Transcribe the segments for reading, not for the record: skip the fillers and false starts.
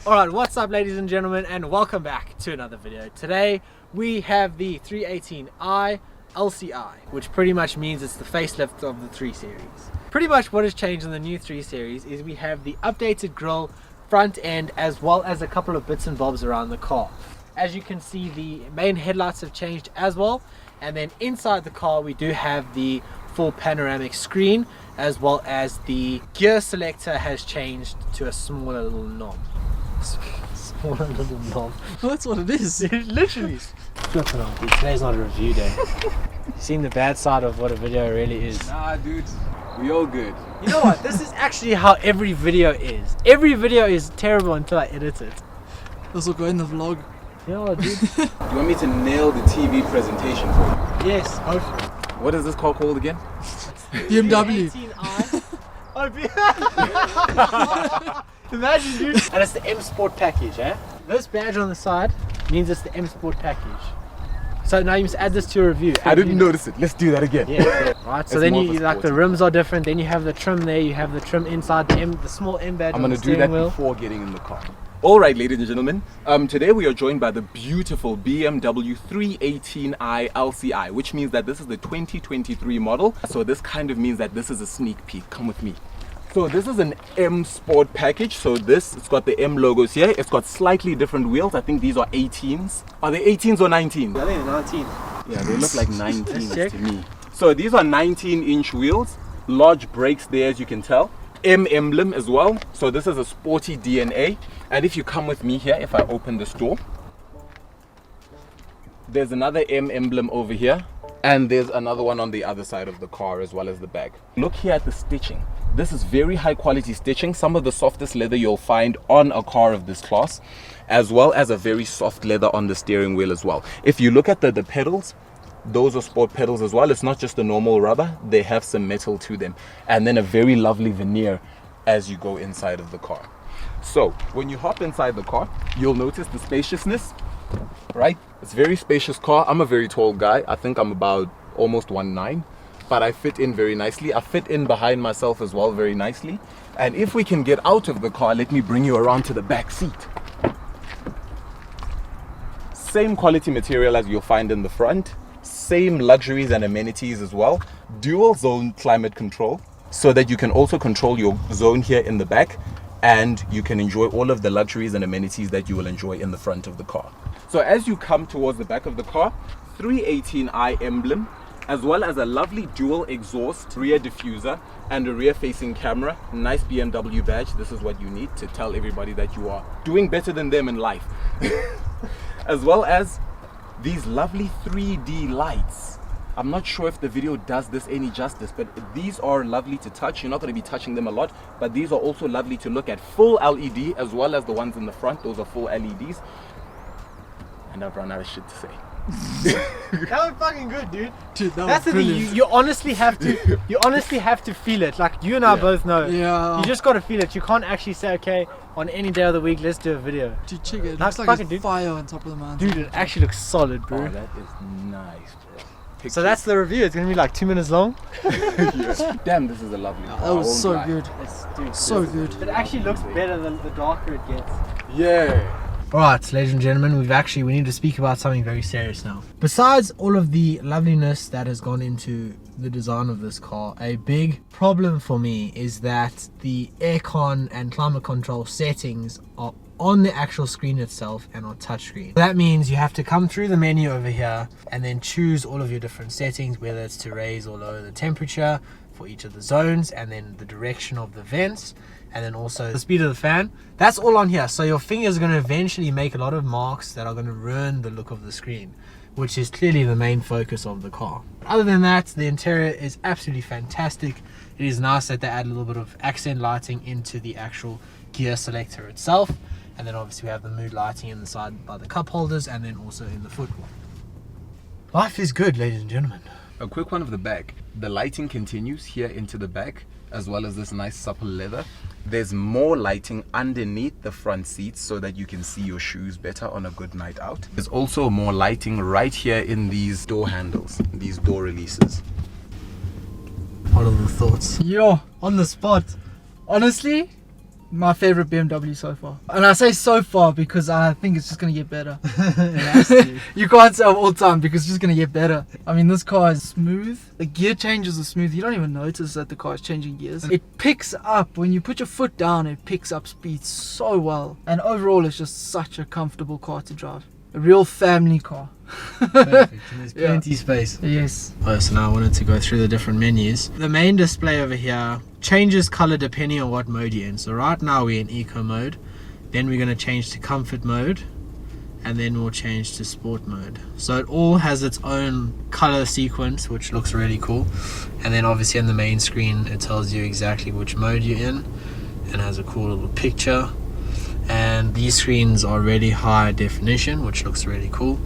Alright, what's up ladies and gentlemen, and welcome back to another video. Today we have the 318i LCI, which pretty much means it's the facelift of the 3 Series. Pretty much what has changed in the new 3 Series is we have the updated grille, front end, as well as a couple of bits and bobs around the car. As you can see, the main headlights have changed as well, and then inside the car we do have the full panoramic screen, as well as the gear selector has changed to a smaller little knob. Smaller little knob. Well, that's what it is. Literally. Flipping on, dude. Today's not a review day. Seen the bad side of what a video really is. Nah, dude. We all good. You know what? This is actually how every video is. Every video is terrible until I edit it. This will go in the vlog. Yeah, dude. Do you want me to nail the TV presentation for you? Yes, hopefully. What is this car called again? BMW. 18i. Imagine, dude. And it's the M Sport package, eh? This badge on the side means it's the M Sport package. So now you must add this to your review. I didn't notice it. Let's do that again. Yeah. Right. So It's then more you for like the sporty. rims are different. Then you have the trim there. You have the trim inside the small M badge. I'm on gonna the do steering that wheel. before getting in the car. Alright, ladies and gentlemen, today we are joined by the beautiful BMW 318i LCI, which means that this is the 2023 model. So this kind of means that this is a sneak peek. Come with me. So this is an M Sport package. So it's got the M logos here. It's got slightly different wheels. I think these are 18s. Are they 18s or 19s? I think 19. Yeah, they look like 19s check. to me. So these are 19-inch wheels, large brakes there as you can tell. M emblem as well. So this is a sporty DNA. And if you come with me here, if I open this door, there's another M emblem over here. And there's another one on the other side of the car as well as the back. Look here at the stitching. This is very high quality stitching, some of the softest leather you'll find on a car of this class, as well as a very soft leather on the steering wheel as well. If you look at the pedals, those are sport pedals as well. It's not just a normal rubber, they have some metal to them. And then a very lovely veneer as you go inside of the car. So when you hop inside the car, you'll notice the spaciousness, right? It's a very spacious car. I'm a very tall guy. I think I'm about almost 1'9", but I fit in very nicely. I fit in behind myself as well very nicely. And if we can get out of the car, let me bring you around to the back seat. Same quality material as you'll find in the front. Same luxuries and amenities as well. Dual zone climate control, so that you can also control your zone here in the back, and you can enjoy all of the luxuries and amenities that you will enjoy in the front of the car. So as you come towards the back of the car, 318i emblem, as well as a lovely dual exhaust rear diffuser and a rear facing camera. Nice BMW badge. This is what you need to tell everybody that you are doing better than them in life. As well as these lovely 3D lights. I'm not sure if the video does this any justice, but these are lovely to touch. You're not going to be touching them a lot, but these are also lovely to look at. Full LED as well as the ones in the front. Those are full LEDs. And I've run out of shit to say. That was fucking good, dude. Dude, that That's was the thing. brilliant. You honestly have to. You honestly have to feel it. Like you and I both know. Yeah. You just gotta feel it. You can't actually say, okay, on any day of the week, let's do a video. Dude, check it. It Like looks like fucking, it's dude. fire on top of the mountain. Dude, it actually looks solid, bro. Oh, that is nice, bro. So that's the review. It's gonna be like 2 minutes long. Yeah. Damn, this is a lovely car. That was I won't so lie. good. Dude, So good. it actually looks better than the darker it gets. Yeah. Alright, ladies and gentlemen, we need to speak about something very serious now. Besides all of the loveliness that has gone into the design of this car, a big problem for me is that the aircon and climate control settings are on the actual screen itself and on touchscreen. That means you have to come through the menu over here and then choose all of your different settings, whether it's to raise or lower the temperature for each of the zones, and then the direction of the vents, and then also the speed of the fan. That's all on here. So your fingers are going to eventually make a lot of marks that are going to ruin the look of the screen, which is clearly the main focus of the car. Other than that, the interior is absolutely fantastic. It is nice that they add a little bit of accent lighting into the actual gear selector itself, and then obviously we have the mood lighting in the side by the cup holders, and then also in the footwell. Life is good, ladies and gentlemen. A quick one of the back. The lighting continues here into the back, as well as this nice supple leather. There's more lighting underneath the front seats so that you can see your shoes better on a good night out. There's also more lighting right here in these door handles, these door releases. What are the thoughts? Yo, on the spot. Honestly, My favorite BMW so far. And I say so far because I think it's just going to get better. It has to. You can't say all time because it's just going to get better. I mean, this car is smooth. The gear changes are smooth. You don't even notice that the car is changing gears. It picks up, when you put your foot down, it picks up speed so well. And overall, it's just such a comfortable car to drive. A real family car. Perfect. And there's Yeah. plenty space. Yes. Oh, so now I wanted to go through the different menus. The main display over here changes color depending on what mode you're in. So right now we're in eco mode. Then we're going to change to comfort mode. And then we'll change to sport mode. So it all has its own color sequence, which looks really cool. And then obviously on the main screen, it tells you exactly which mode you're in. And has a cool little picture. And these screens are really high definition, which looks really cool.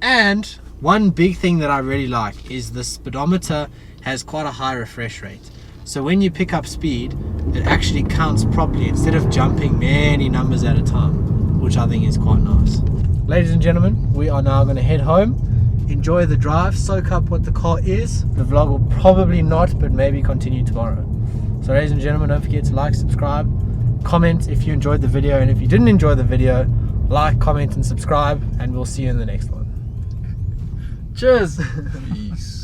And one big thing that I really like is the speedometer has quite a high refresh rate. So when you pick up speed, it actually counts properly instead of jumping many numbers at a time, which I think is quite nice. Ladies and gentlemen, we are now going to head home, enjoy the drive, soak up what the car is. The vlog will probably not, but maybe continue tomorrow. So ladies and gentlemen, don't forget to like, subscribe, comment if you enjoyed the video, and if you didn't enjoy the video, like, comment and subscribe, and we'll see you in the next one. Cheers. Peace.